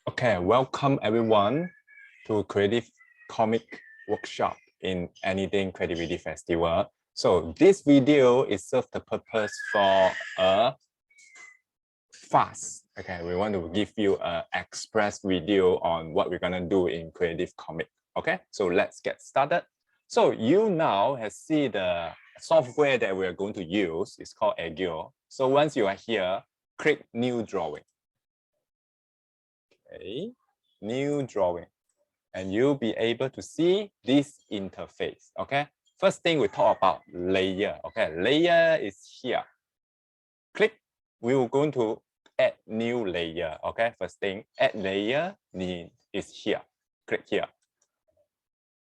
Okay, welcome everyone to Creative Comic Workshop in Anything Creativity Festival. So this video is serve the purpose for a fast. Okay, we want to give you an express video on what we're gonna do in Creative Comic. Okay, so let's get started. So you now have seen the software that we're going to use. It's called ACF. So once you are here, click New Drawing. Okay, New Drawing. And you'll be able to see this interface. Okay, first thing we talk about layer. Okay, layer is here. Click, we will going to add new layer. Okay, first thing, add layer is here. Click here.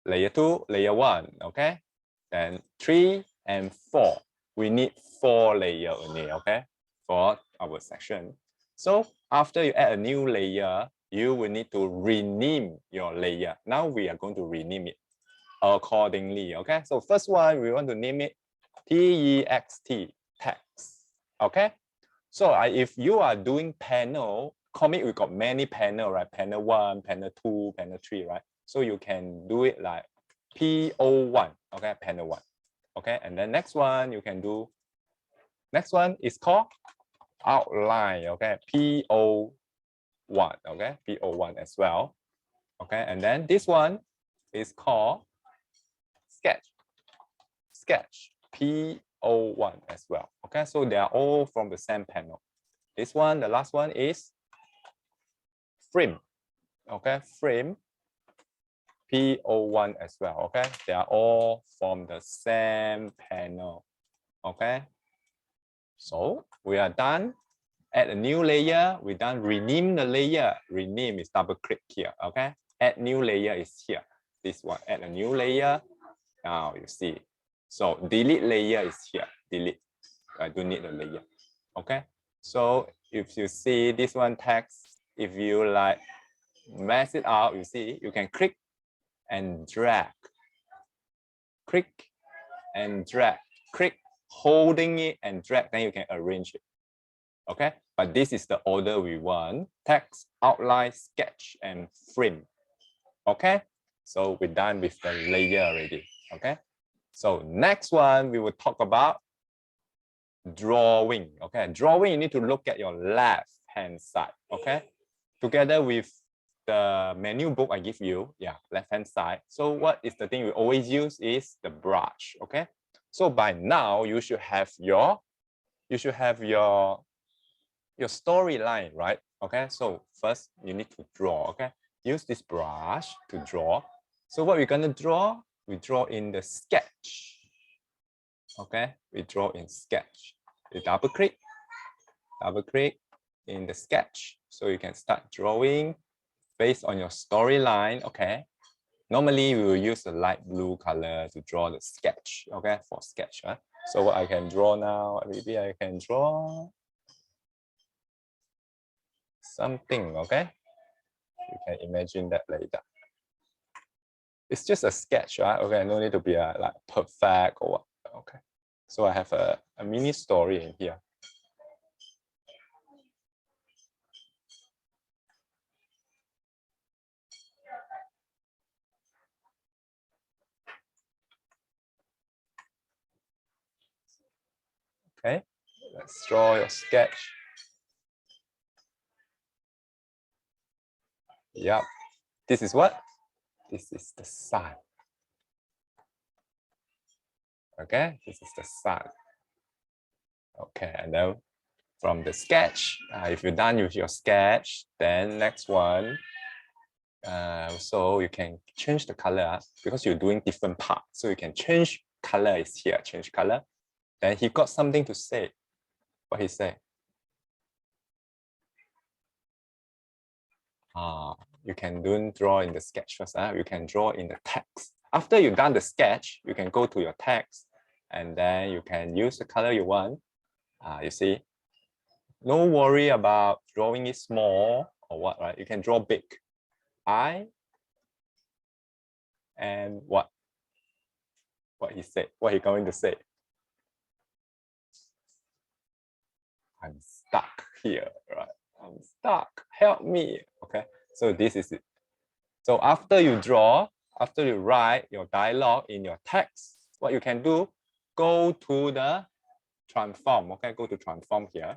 Layer 2, layer 1. Okay, then 3 and 4. We need 4 layers only. Okay, for our section. So after you add a new layer, you will need to rename your layer. Now we are going to rename it accordingly. Okay, so first one, we want to name it TEXT, text. Okay, so if you are doing panel, comic, we got many panel, right? Panel 1, panel 2, panel 3, right? So you can do it like PO1, okay, panel 1. Okay, and then next one, you can do, next one is called outline, okay, PO1, okay, PO1 as well. Okay, and then this one is called sketch, PO1 as well. Okay, so they are all from the same panel. This one, the last one is frame. Okay, frame, PO1 as well. Okay, they are all from the same panel. Okay, so we are done. Add a new layer. We done rename the layer. Rename is double click here. Okay, add new layer is here. This one, add a new layer. Now you see. So delete layer is here. Delete. I don't need the layer. Okay, so if you see this one text, if you like mess it out, you see, you can click and drag. Click and drag. Click, holding it and drag, then you can arrange it. Okay, but this is the order we want: text, outline, sketch, and frame. Okay, so we're done with the layer already. Okay, so next one we will talk about drawing. Okay, drawing, you need to look at your left hand side. Okay, together with the menu book I give you, yeah, left hand side. So what is the thing we always use is the brush. Okay, so by now you should have your storyline, right? Okay, so first you need to draw. Okay, use this brush to draw. So what we're gonna draw, we draw in the sketch. Okay, we draw in sketch. You double click in the sketch, so you can start drawing based on your storyline. Okay, normally we will use the light blue color to draw the sketch. Okay, for sketch, right? So what I can draw now, maybe I can draw something. Okay, you can imagine that later. It's just a sketch, right? Okay, no need to be like perfect or what. Okay, so I have a mini story in here. Okay, let's draw your sketch. Yep, this is what? This is the sun. Okay, this is the sun. Okay, and then from the sketch, if you're done with your sketch, then next one, so you can change the color because you're doing different parts. So you can change color is here, change color. Then he got something to say. What he say? You can don't draw in the sketch first. You can draw in the text. After you've done the sketch, you can go to your text and then you can use the color you want. You see, no worry about drawing it small or what, right? You can draw big. I and what he said, what he going to say. I'm stuck here, right? I'm stuck. Help me. Okay. So this is it. So after you draw, after you write your dialogue in your text, what you can do, go to the transform, okay? Go to transform here.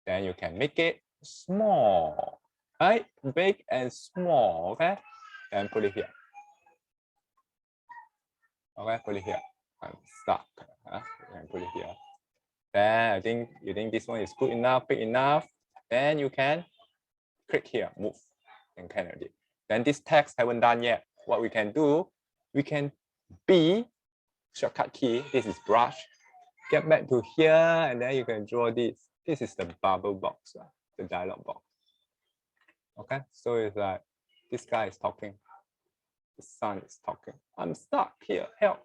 Then you can make it small, right? Big and small, okay? And put it here. Okay, put it here. I'm stuck. You can put it here. Then I think you think this one is good enough, big enough. Then you can click here, move, and kind of. Then this text haven't done yet. What we can do, we can B, shortcut key. This is brush. Get back to here, and then you can draw this. This is the bubble box, the dialog box. Okay, so it's like this guy is talking. The sun is talking. I'm stuck here. Help.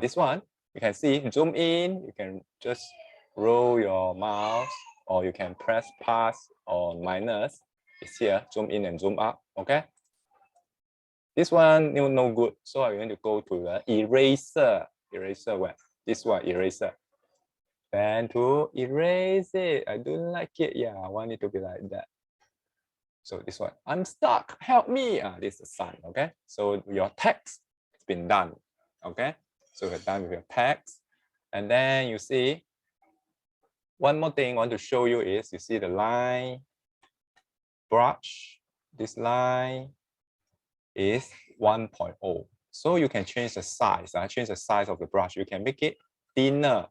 This one you can see. Zoom in. You can just roll your mouse, or you can press plus or minus. It's here. Zoom in and zoom out. Okay. This one no good. So I'm going to go to the eraser. Eraser where? This one eraser. Then to erase it. I don't like it. Yeah, I want it to be like that. So this one, I'm stuck, help me. This is the sun, okay? So your text has been done, okay? So we're done with your text. And then you see, one more thing I want to show you is, you see the line, brush, this line is 1.0. So you can change the size, change the size of the brush. You can make it thinner,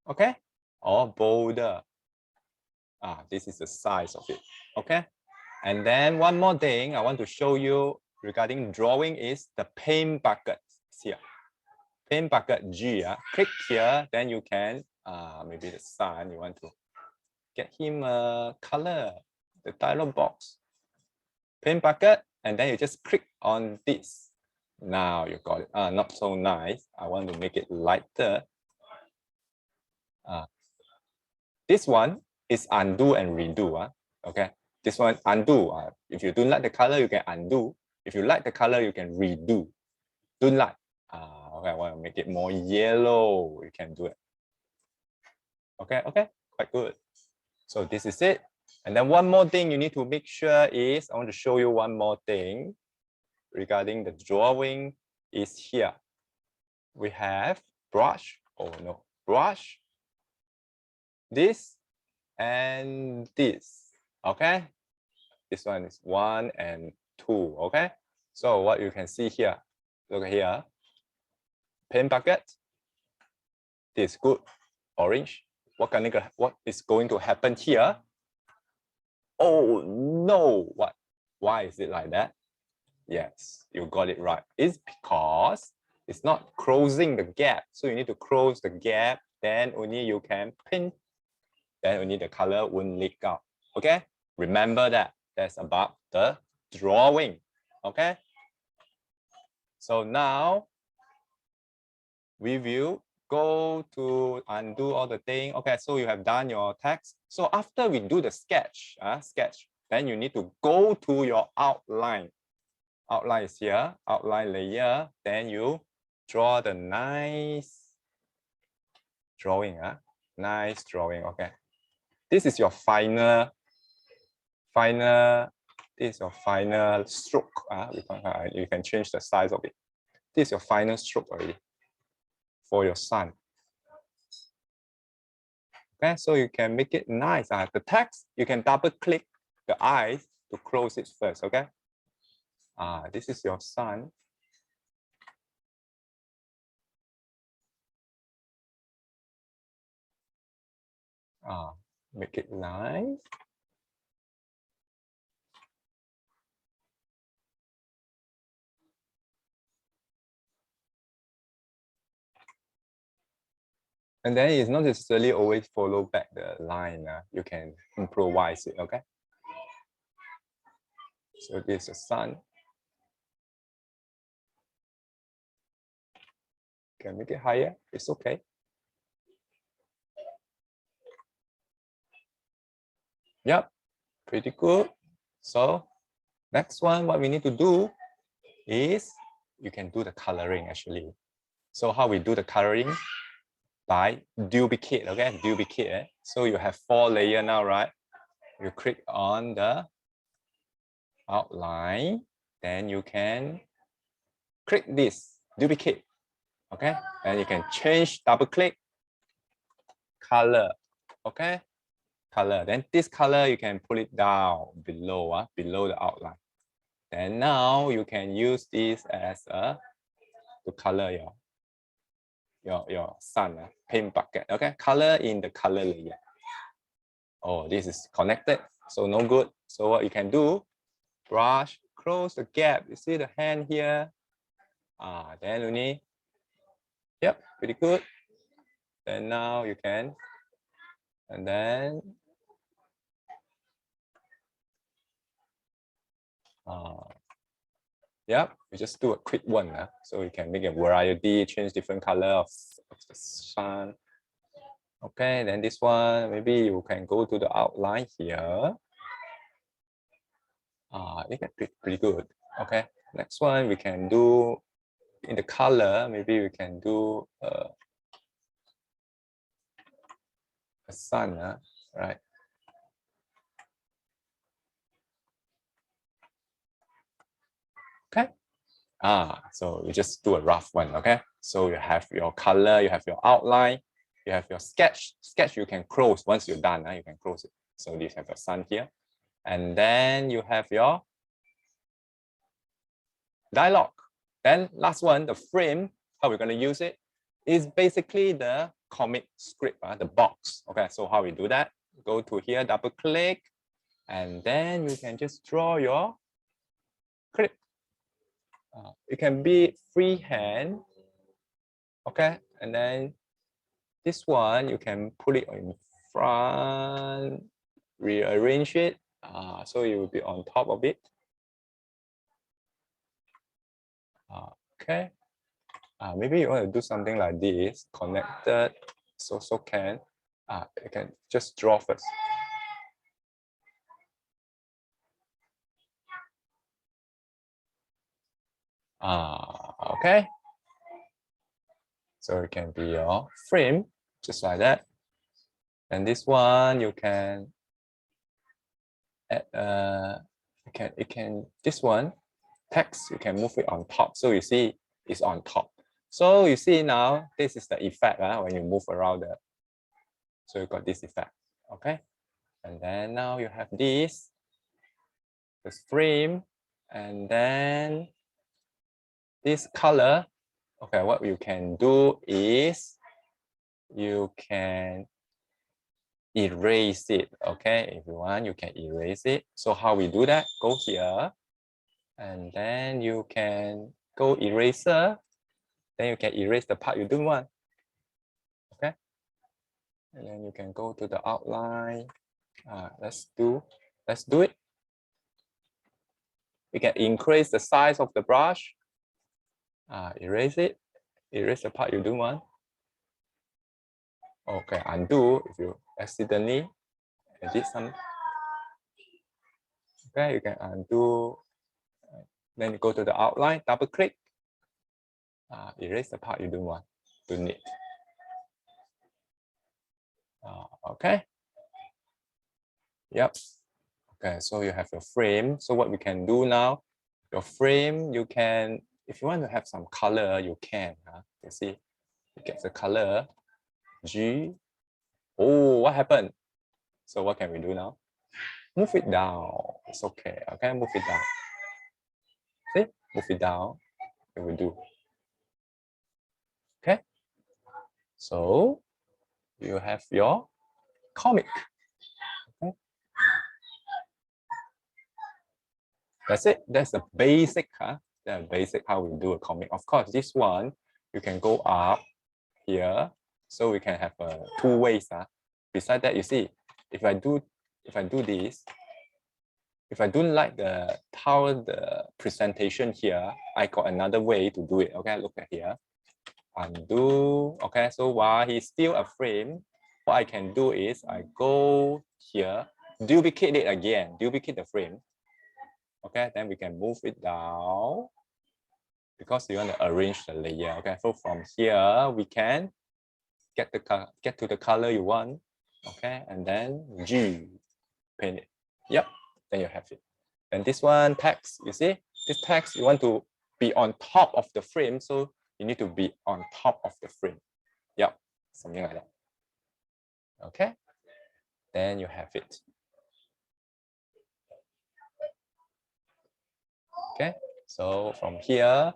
okay? Or bolder. This is the size of it, okay? And then one more thing I want to show you regarding drawing is the paint bucket here. Paint bucket G, click here, then you can, maybe the sun, you want to get him a color, the dialog box. Paint bucket, and then you just click on this. Now you got it. Not so nice. I want to make it lighter. This one is undo and redo. Okay, this one undo. If you don't like the color, you can undo. If you like the color, you can redo. Don't like. Okay, I want to make it more yellow. You can do it. Okay, quite good. So this is it. And then one more thing you need to make sure is, I want to show you one more thing regarding the drawing is here. We have brush, brush, this, and this, okay? This one is 1 and 2, okay? So what you can see here, look here, paint bucket, this good, orange. What is going to happen here? Oh no, what? Why is it like that? Yes, you got it right. It's because it's not closing the gap. So you need to close the gap, then only you can paint. Then only the color won't leak out. Okay? Remember that. That's about the drawing. Okay? So now we will go to undo all the thing. Okay, so you have done your text. So after we do the sketch, then you need to go to your outline. Outline is here, outline layer. Then you draw the nice drawing. Nice drawing. Okay. This is your final this is your final stroke. You can change the size of it. This is your final stroke already for your sun. Okay, so you can make it nice. The text, you can double click the eyes to close it first. Okay. This is your sun. Make it nice. And then it's not necessarily always follow back the line. You can improvise it, okay? So this is the sun. Can make it higher, it's okay. Yep, pretty good. So next one, what we need to do is you can do the coloring actually. So how we do the coloring? By duplicate, okay? Duplicate. So you have 4 layers now, right? You click on the outline, then you can click this, duplicate, okay? And you can change, double click, color, okay? Color, then this color, you can pull it down below, below the outline. Then now you can use this as a, to color your sun, paint bucket, okay? Color in the color layer. Oh, this is connected, so no good. So what you can do, brush, close the gap. You see the hand here? Then you need, yep, pretty good. Then now you can, and then, yep, you just do a quick one. So you can make a variety, change different color of the sun. Okay, then this one, maybe you can go to the outline here. It can be pretty good. Okay, next one we can do in the color, maybe we can do a sun, right? Okay. So you just do a rough one, okay? So you have your color, you have your outline, you have your sketch. Sketch you can close once you're done, you can close it. So you have your sun here. And then you have your dialogue. Then last one, the frame, how we're going to use it is basically the comic script, the box. Okay, so how we do that? Go to here, double click, and then you can just draw your clip. It can be freehand, okay, and then this one you can put it in front, rearrange it, so it will be on top of it. Okay, maybe you want to do something like this, connected, so can, you can just draw first. Okay, so it can be your frame, just like that. And this one you can add, this one, text, you can move it on top. So you see it's on top. So you see now, this is the effect when you move around the, so you got this effect, okay? And then now you have this frame, and then this color. Okay, what you can do is you can erase it, okay? If you want, you can erase it. So how we do that? Go here, and then you can go eraser. Then you can erase the part you don't want, okay? And then you can go to the outline. Let's do it. You can increase the size of the brush. Erase it. Erase the part you don't want. Okay, undo if you accidentally did some. Okay, you can undo. Then you go to the outline, double click. Erase the part you don't want, don't need. Okay. Yep. Okay, so you have your frame. So what we can do now, your frame, you can, if you want to have some color, you can. You see, you get the color. G. Oh, what happened? So what can we do now? Move it down. It's okay. Okay, move it down. See, move it down. It will do. Okay. So you have your comic. Okay. That's it. That's the basic, the basic how we do a comic. Of course, this one you can go up here, so we can have two ways. Beside that, you see, if I do this, if I don't like the presentation here, I got another way to do it. Okay, look at here. Undo. Okay, so while he's still a frame, what I can do is I go here, duplicate it again, duplicate the frame. Okay, then we can move it down because you want to arrange the layer. Okay, so from here we can get to the color you want. Okay, and then G, paint it. Yep, then you have it. And this one, text, you see, this text, you want to be on top of the frame, so you need to be on top of the frame. Yep, something like that. Okay, then you have it. Okay, so from here,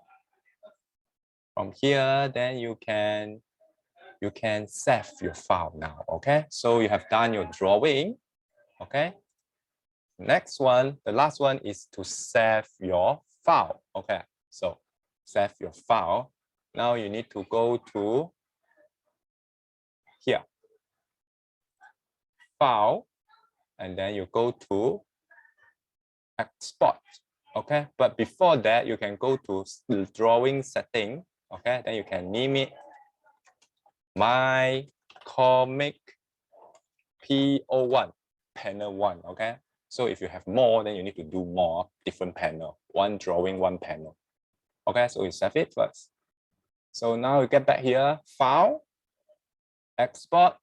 then you can save your file now. Okay, so you have done your drawing. Okay, next one, the last one is to save your file. Okay, so save your file. Now you need to go to here, file, and then you go to export. Okay, but before that, you can go to drawing setting. Okay, then you can name it my comic PO1, panel 1. Okay, so if you have more, then you need to do more different panel, one drawing, one panel. Okay, so you save it first. So now you get back here, file, export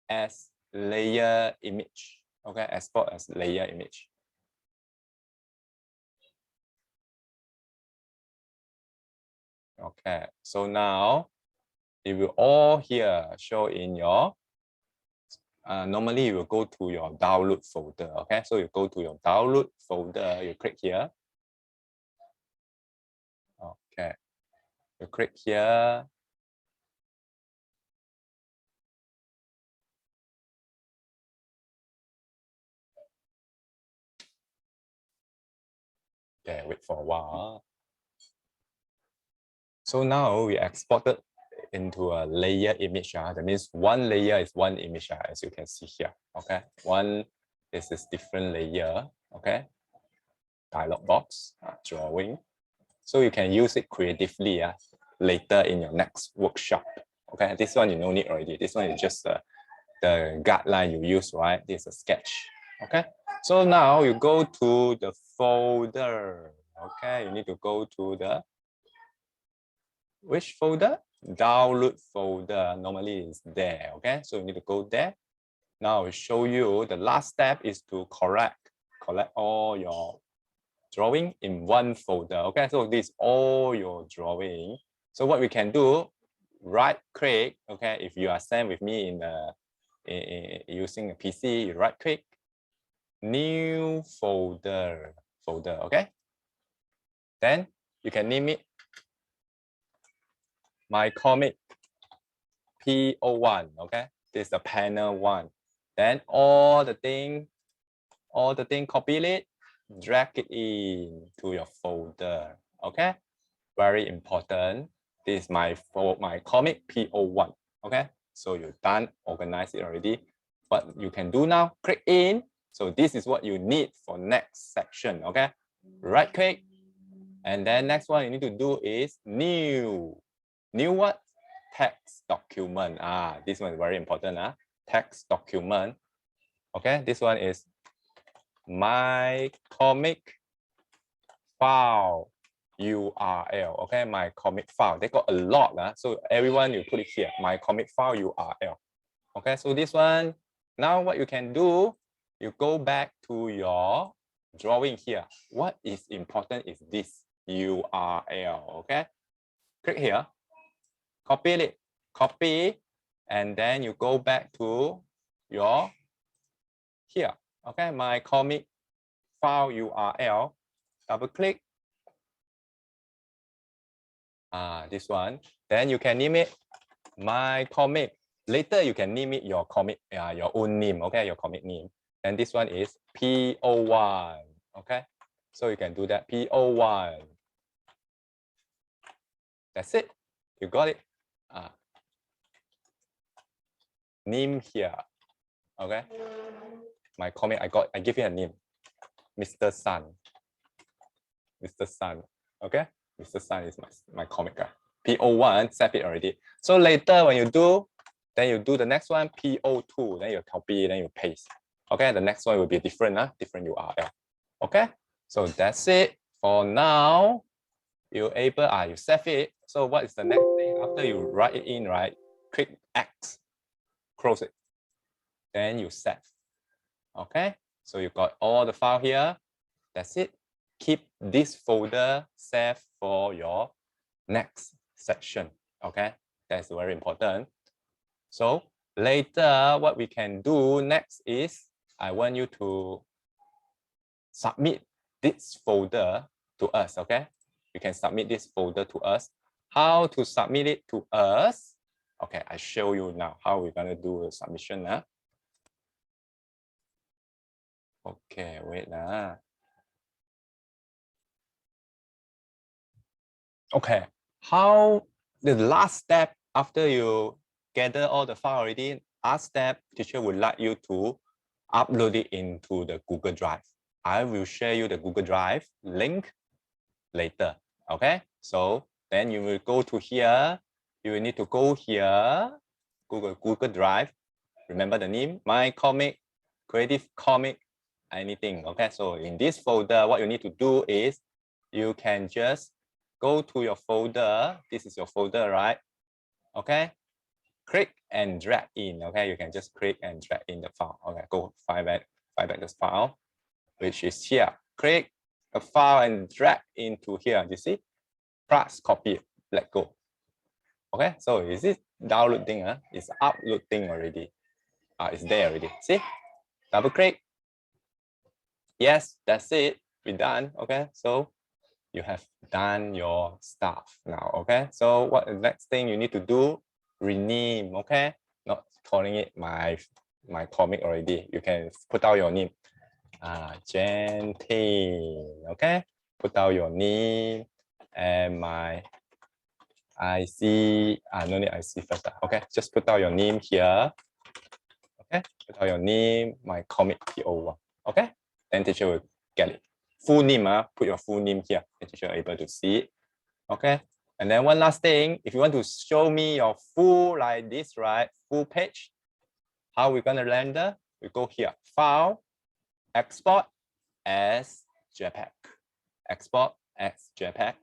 as layer image. Okay, export as layer image. Okay, so now it will all here show in your, normally you will go to your download folder. Okay, so you go to your download folder, you click here. Okay, you click here. Okay, wait for a while. So now we exported into a layer image. That means one layer is one image, as you can see here. Okay, one is this different layer. Okay, dialog box, drawing. So you can use it creatively later in your next workshop. Okay, this one you don't need already. This one is just the guideline you use, right? This is a sketch. Okay, so now you go to the folder. Okay, you need to go to the which folder? Download folder. Normally it's there. Okay, so you need to go there. Now I show you the last step is to collect all your drawing in one folder. Okay, so this is all your drawing. So what we can do, right click. Okay, if you are same with me in the using a PC, you right click, new folder. Okay, then you can name it my comic PO1. Okay, this is the panel 1. Then all the thing copy it, drag it in to your folder. Okay, very important. This is my comic PO1. Okay, so you're done, organize it already. What you can do now, click in. So this is what you need for next section. Okay, right click, and then next one you need to do is new what? Text document. This one is very important. Text document. Okay, this one is my comic file URL. Okay, my comic file. They got a lot. So everyone, you put it here, my comic file URL. Okay, so this one, now what you can do, you go back to your drawing here. What is important is this URL. Okay, click here, copy, and then you go back to your here. Okay, my comic file URL, double click. This one. Then you can name it my comic. Later you can name it your comic, your own name. Okay, your comic name. And this one is PO1. Okay, so you can do that PO1. That's it. You got it. Name here. Okay. My comic, I give you a name, Mr. Sun. Mr. Sun. Okay. Mr. Sun is my comic. PO1, save it already. So later when you do, then you do the next one, PO2, then you copy, then you paste. Okay, the next one will be different, different URL. Okay, so that's it for now. You're able, you save it. So what is the next thing? After you write it in, right? Click X, close it. Then you save. Okay, So you got all the file here. That's it. Keep this folder safe for your next section. Okay, that's very important. So later, what we can do next is I want you to submit this folder to us. Okay, you can submit this folder to us. How to submit it to us? Okay, I show you now how we're gonna do the submission. Okay, wait. Okay, how the last step after you gather all the file already, last step, teacher would like you to upload it into the Google Drive. I will share you the Google Drive link later. Okay, so then you will go to here. You will need to go here, Google Drive. Remember the name, My Comic, Creative Comic, anything. Okay, so in this folder, what you need to do is you can just go to your folder. This is your folder, right? Okay, click and drag in. Okay, you can just click and drag in the file. Okay, go find back this file, which is here. Click a file and drag into here. You see? Press copy. Let go. Okay, so is it downloading? It's uploading already. It's there already. See? Double click. Yes, that's it. We're done. Okay, so you have done your stuff now. Okay, so what the next thing you need to do? Rename. Okay, not calling it my comic already. You can put out your name. Gentine. Okay, put out your name and my IC. No need IC first. Okay, just put out your name here. Okay, put out your name, my comic PO1. Okay, then teacher will get it. Full name, put your full name here. The teacher will able to see it. Okay, and then one last thing, if you want to show me your full like this, right? Full page, how we're gonna render? We go here, File, Export as JPEG. Export as JPEG.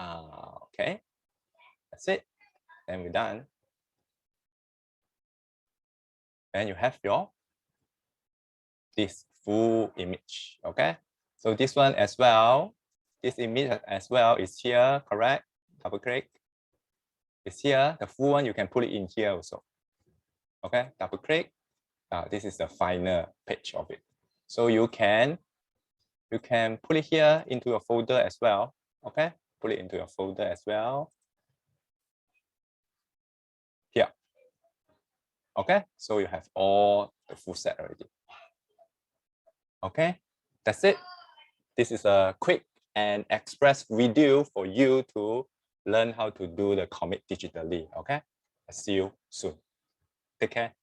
Okay, that's it. Then we're done. And you have your this full image. Okay, so this one as well, this image as well is here, correct? Double click. It's here. The full one you can put it in here also. Okay, double click. This is the final page of it. So you can put it here into your folder as well. Okay, put it into your folder as well. Here. Okay, so you have all the full set already. Okay, that's it. This is a quick and express video for you to learn how to do the comic digitally. Okay, I'll see you soon. Take care.